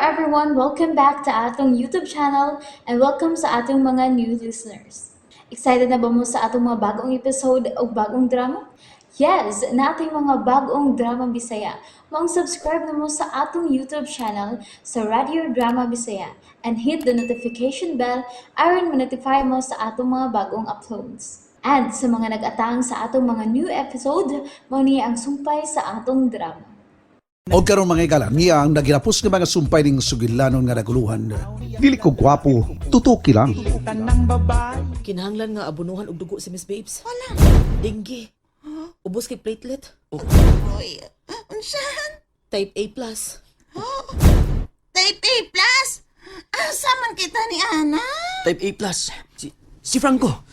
everyone, welcome back to atong YouTube channel and welcome sa atong mga new listeners. Excited na ba mo sa atong mga bagong episode o bagong drama? Yes, na ating mga bagong drama Bisaya. Subscribe na mo sa atong YouTube channel sa Radio Drama Bisaya and hit the notification bell aron ma-notify mo sa atong mga bagong uploads. And sa mga nag-atang sa atong mga new episode, mo niya ang sumpay sa atong drama. O karon mga igala, niya ang nagirapos ng mga sumpay ng sugilanon nga naguluhan. Dili ko gwapo, tutuki lang. Kinahanglan nga abunuhan og dugo si Miss Babes. Wala. Dengue. Ubos kay platelet. Uy, unsahan? Type A+. Type A plus? Asa man kita ni Ana? Type A+. Si Franco.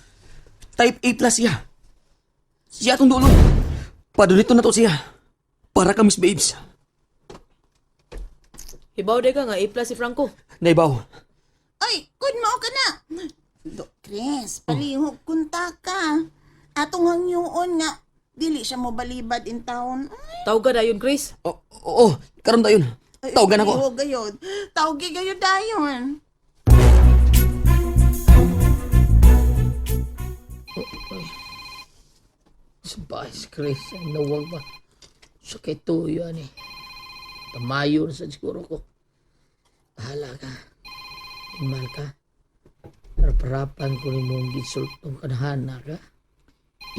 Type A+ siya. Siya atong dulo. Padulito na to siya. Para ka, Miss Babes. Hibaw de ka nga A+ si Franco. Naibaw. Ay, good mo ka na. Dok Chris, palihog kunta ka. Atong hangyoon nga, dili siya mo balibad in town. Tawag ka dayon, Chris. Oo, karon dayon. Tawagan ako. Palihog gayod. Tawgi gayod dayon. Sabay si Chris, ang nawag ba? Sakit to yun eh. Tamayo na sa siguro ko. Bahala ka. Imal ka. Paraparapan ko ni mong gisultong kanahana ka.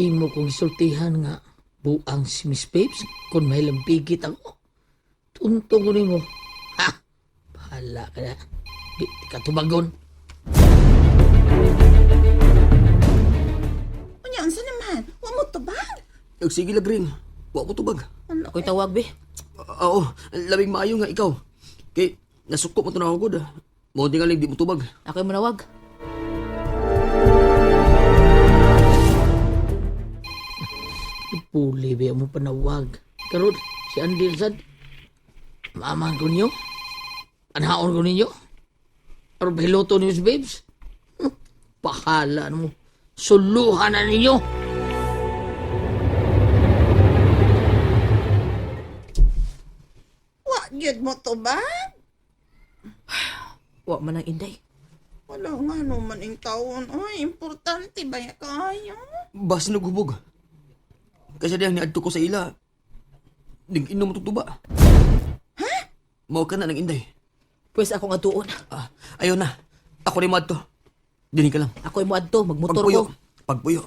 Imo kong gisultihan nga. Buang si Miss Babes kung may lambigit ako. Tuntong ko ni mo. Ha! Bahala ka na. Di ka tumagon. Unya, unsa naman? Wa mo to ba? Sige lang, Green. Wa mo tubag. Ako'y tawag, be. Oo, labing maayo nga ikaw. Kay, nasukop mo ito na ako good. Mo di nga lang di mo tubag. Ako'y manawag. Puli ba mo panawag. Karot, si Andy sad. Maman ko ninyo. Anhaon ko ninyo. Pero piloto ni Miss Babes. Pahala mo. Suluhan na ninyo. Wa gyud mo to ba? Wa man ang inday. Wala nga naman ing taon. Ay, importante ba ya kayo? Bas nagubog. Kasi diyang niadto ko sa ila. Ding inom mo tutuba. Ha? Mao ka na ng inday. Pwes ako nga tuon. Ayaw na. Ako rin madto. Dini ka lang. Ako'y muadto, magmotor Pagpuyo. ko. Pagpuyo.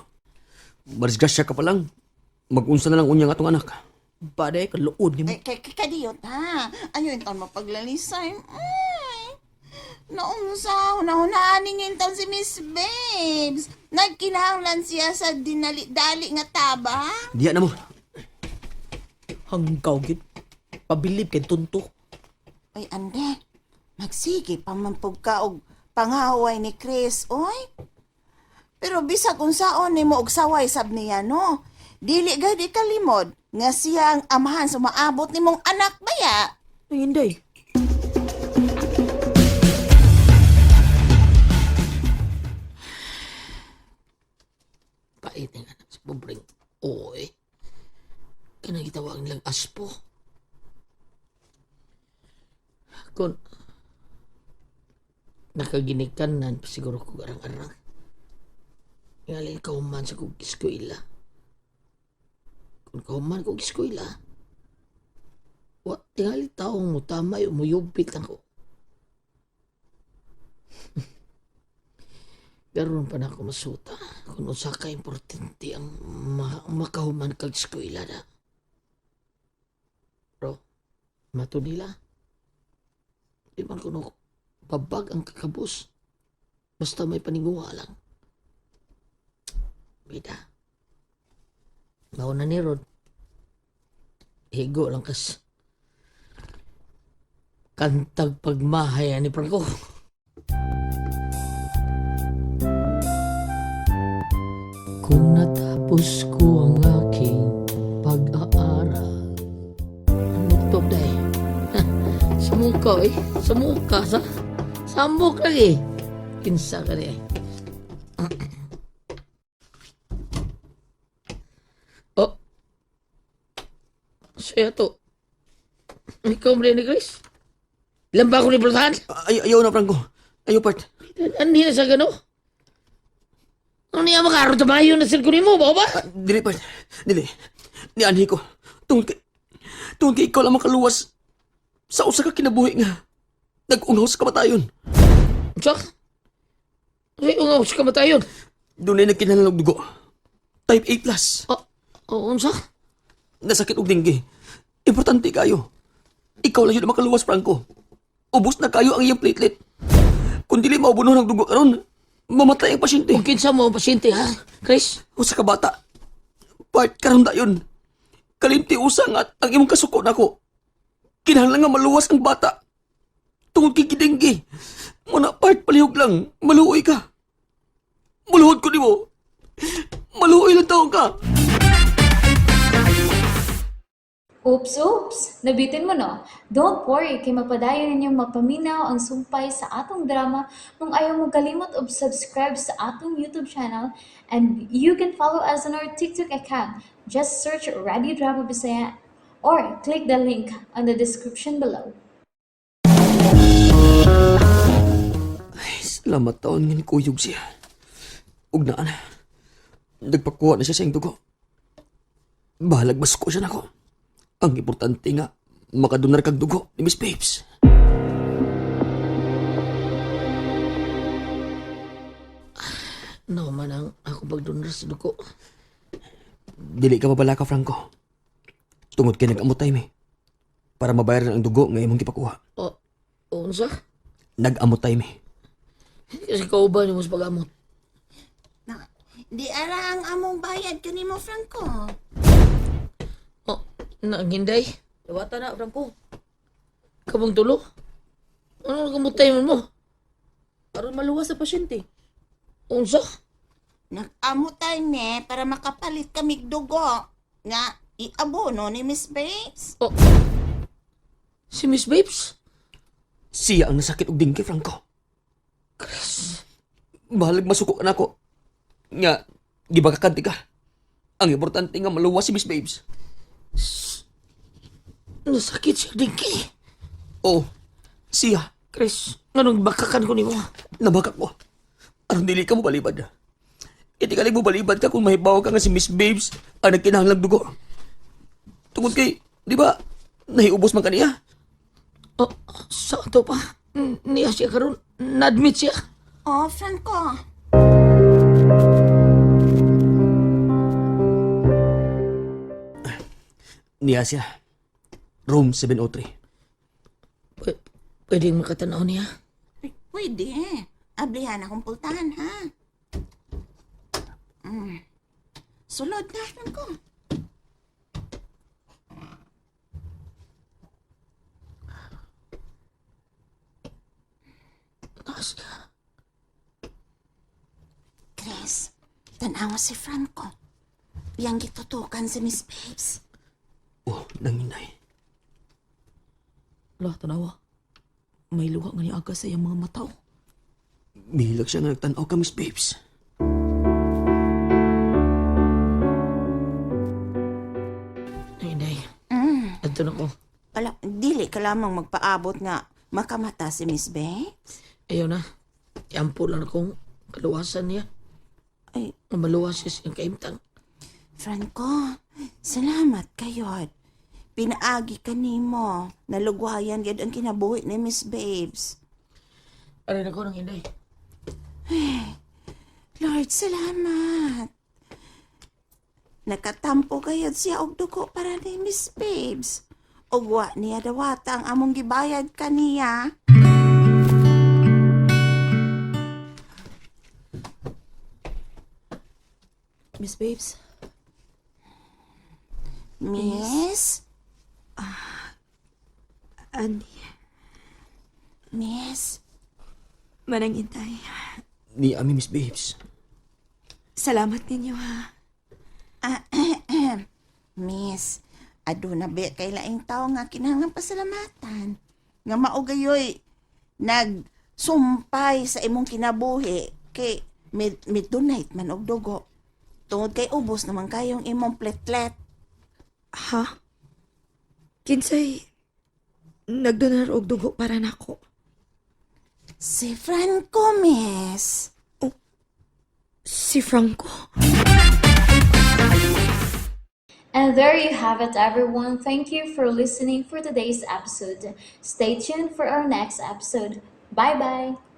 Marisgasya ka pa lang. Mag-unsa na lang unyang atong anak. Baday, kaluod ni mo. Ay, kadiyot ha. Ayun taon mapaglalisay. Ay, naunsa, hunahunaan ningin taon si Miss Babes. Nagkinahanglan siya sa dinali-dali nga taba. Diya na mo. Hanggaw gid. Pabilib kay tunto. Ay, ande, magsige pa man pug ka og pangaway ni Chris, oy. Pero bisag kung saon ni mo og saway sab niya, no? Dili gadi kalimod nga siya ang amahan sa maabot ni mong anak baya. Ang inday. Pait nga sa pobreng oy. Kanang gitawag nilang aspo. Kung nakaginikanan pa siguro ko garang-arang. Ngalin kauman sa kong eskwela. Kung kauman kong eskwela, tingali taong mo tama yung muyubit lang ko. Garoon pa na ako masuta kung usa ka importante ang makahuman kag eskwela na. Pero, mato nila. Di man kuno babag ang kakabos. Basta may paninguha lang. Bida. Mauna ni Rod. Higo lang kas. Kantag pagmahay ni Franco. Kung natapos ko ang aking pag-aaral. Ano to, day? Sumuka eh. Sumuka sa sambok lagi. Kinsa ka rin. Oh. Siya to. Ikaw mo rin ni Grace? Ilan ba ako ni Brutahan? Ayaw na, Franco. Ayaw, part. Hindi na sa gano. Ano niya makaroon tamayo na sirkunin mo, ba ba? Dili, part. Dili. Ni anhi ko. Tungkol kay ikaw lang makaluwas sa usa ka kinabuhi nga. Nag-ungaw sa kamatayon. Tsak? Ay, ungaw sa kamatayon. Doon ay nagkinalang dugo. Type A+. Unsa? Nasakit og dinggi. Importante kayo. Ikaw lang yun ang makaluwas, Franco. Ubus na kayo ang iyong platelet. Kung dili maubuno ng dugo karon, mamatay ang pasyente. Kung kinsa mo ang pasyente, ha? Chris? O sa kabata. Part karon dayon. Kalimti usang at ang imong kasuko nako. Kinahanglan nga maluwas ang bata. Tungod kay gidenggi. Muna part palihog lang, maluoy ka. Maluhod ko nimo. Maluoy lang taong ka. Oops! Nabitin mo no? Don't worry, kay mapadayon ninyong mapaminaw ang sumpay sa atong drama kung ayaw mo kalimot og subscribe sa atong YouTube channel and you can follow us on our TikTok account. Just search Radio Drama Bisaya or click the link on the description below. Ay, salamat taon nga ni Kuyog siya. Ug naan. Nagpakuha na siya sa iyong dugo. Bahalag masuko siya nako. Ang importante nga, makadonar kag dugo ni Miss Babes. No man ang ako pagdunor sa dugo. Dili ka mabala ka, Franco. Tungod kay nag-amutay mi. Para mabayaran ang dugo nga imong gipakuha. Unsa? Nag-amutay mi. Kasi kauban yung mas pag-amot. Di ara ang among bayad kanimo, Franco. Naginday? Dawata na, Franco. Kabang tulo? Ano kamutay mo? Aron maluwas sa pasyente. Unsa? Nag-amutay ni para makapalit kami dugo nga iabono ni Miss Babes. Si Miss Babes? Siya ang nasakit og dingki, Franco. Chris. Bahalag masuko ka na ako. Nga, gibakakanti ka. Ang importante nga maluwas si Miss Babes. Nasakit siya dingki. Oh, siya. Chris, anong bakakan ko ni mo? Nabakak ko. Aron dili ka mo balibad. Iti ka mo balibad ka kung mahibaw ka nga si Miss Babes ang nagkinahanglang dugo. Tungod kay, di ba, nahiubos man kaniya? Sa ato pa. Niya siya karon, na-admit siya. Oh, Franco. Niya siya. Room 703. Pwedeng makatanaw niya. Pwede. Ablihan akong pultahan, ha? Sulod na, Franco. Taas siya. Chris, tanawa si Franco. Yang gitutukan si Miss Babes. Oh, nanginay. Lah, tanawa. May luha nga ni aga sa iyang mga mataw. Mihilag siya nga nagtanaw ka, Miss Babes. Inday. Adto na ko. Wala, dili ka lamang magpaabot nga makamata si Miss Babes. Ayaw na. Iampo lang akong kaluwasan niya. Ay, Maluwas siya siyang kaimtang. Franco, salamat kayo. Pinaagi ka nimo. Nalugwayan yun ang kinabuhi ni Miss Babes. Aray na ko ng inday. Lord, salamat. Nakatampo kayo siya og dugo para ni Miss Babes. Ugwa niya dawata ang among gibayad kaniya. Miss Babes, Miss? Ani, Miss? manang intay. Ni ami, Miss Babes. Salamat ninyo ha. Miss, aduna be kay laing tao nga kinahanglan pasalamatan. Nga maugayoy nagsumpay sa imong kinabuhi kay midnight man og dugo. Tungod kay ubos naman kayong imong pletlet. Ha? Kinsay, nagdonar og dugo para nako. Si Franco, miss. Si Franco. And there you have it, everyone. Thank you for listening for today's episode. Stay tuned for our next episode. Bye bye.